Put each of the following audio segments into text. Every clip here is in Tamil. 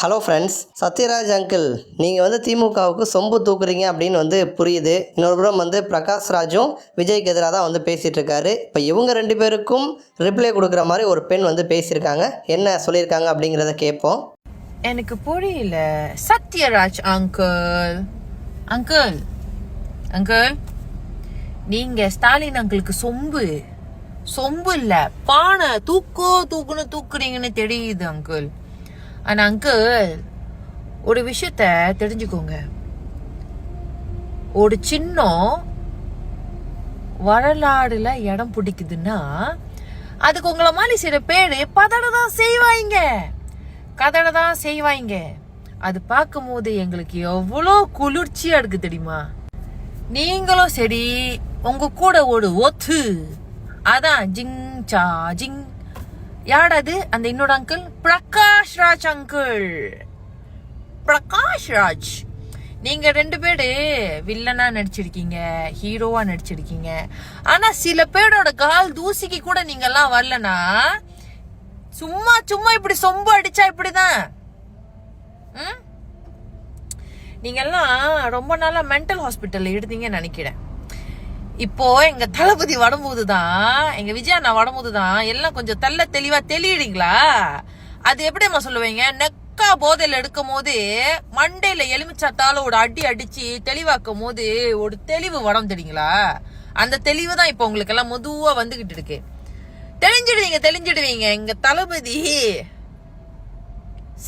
ஹலோ ஃப்ரெண்ட்ஸ், சத்யராஜ் அங்கிள் நீங்கள் திமுகவுக்கு சொம்பு தூக்குறீங்க அப்படின்னு புரியுது. இன்னொரு புறம் பிரகாஷ் ராஜும் விஜய்க்கு எதிராக தான் பேசிகிட்டு இருக்காரு. இப்போ இவங்க ரெண்டு பேருக்கும் ரிப்ளை கொடுக்குற மாதிரி ஒரு பெண் பேசியிருக்காங்க. என்ன சொல்லியிருக்காங்க அப்படிங்கிறத கேட்போம். எனக்கு புரியல. சத்யராஜ் அங்கிள் அங்கிள் அங்கிள் நீங்க ஸ்டாலின் அங்கிளுக்கு சொம்பு இல்ல பானை தூக்குறீங்கன்னு தெரியுது அங்கிள். ஆனா அங்கிள் ஒரு விஷயத்த தெரிஞ்சுக்கோங்க. ஒரு சின்ன வரலாறுல இடம் பிடிக்குதுன்னா அதுக்கு உங்களை மாதிரி சில பேரு கதறதான் செய்வாங்க. அது பார்க்கும் போது எங்களுக்கு எவ்வளோ குளிர்ச்சியா இருக்கு தெரியுமா? நீங்களும் சரி, உங்க கூட ஒரு ஒத்து அதான் ஜிங் சா ஜிங். யாராது அந்த இன்னொரு அங்கிள்? பிரகாஷ் ராஜ் அங்கிள். பிரகாஷ் ராஜ், நீங்க ரெண்டு பேரு வில்லனா நடிச்சிருக்கீங்க, ஹீரோவா நடிச்சிருக்கீங்க. ஆனா சில பேரோட கால் தூசிக்கு கூட நீங்க எல்லாம் வரலனா சும்மா இப்படி சொம்பு அடிச்சா இப்படிதான். நீங்க எல்லாம் ரொம்ப நாளா மென்டல் ஹாஸ்பிட்டல்ல இருந்தீங்கன்னு நினைக்கிறேன். இப்போ எங்க தளபதி வரும்போதுதான், எங்க விஜய் அண்ணா வரும்போதுதான் எல்லாம் கொஞ்சம் தெளிவா தெளியிடுங்களா? அது எப்படிமா சொல்லுவீங்க? நெக்கா போதையில எடுக்கும் போது மண்டையில எலுமிச்சாத்தால ஒரு அடிச்சு தெளிவாக்கும் போது ஒரு தெளிவு வரும் தெரியுங்களா? அந்த தெளிவு தான் இப்போ உங்களுக்கு எல்லாம் மெதுவா வந்துகிட்டு இருக்கு. தெளிஞ்சிடுவீங்க. எங்க தளபதி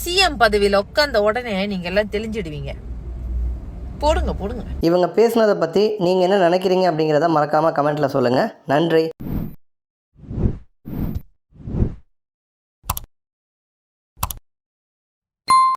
சிஎம் பதவியில உட்கார்ந்த உடனே நீங்க எல்லாம் தெளிஞ்சிடுவீங்க. போடுங்க. இவங்க பேசுனதை பற்றி நீங்கள் என்ன நினைக்கிறீங்க அப்படிங்கிறத மறக்காமல் கமெண்ட்டில் சொல்லுங்கள். நன்றி.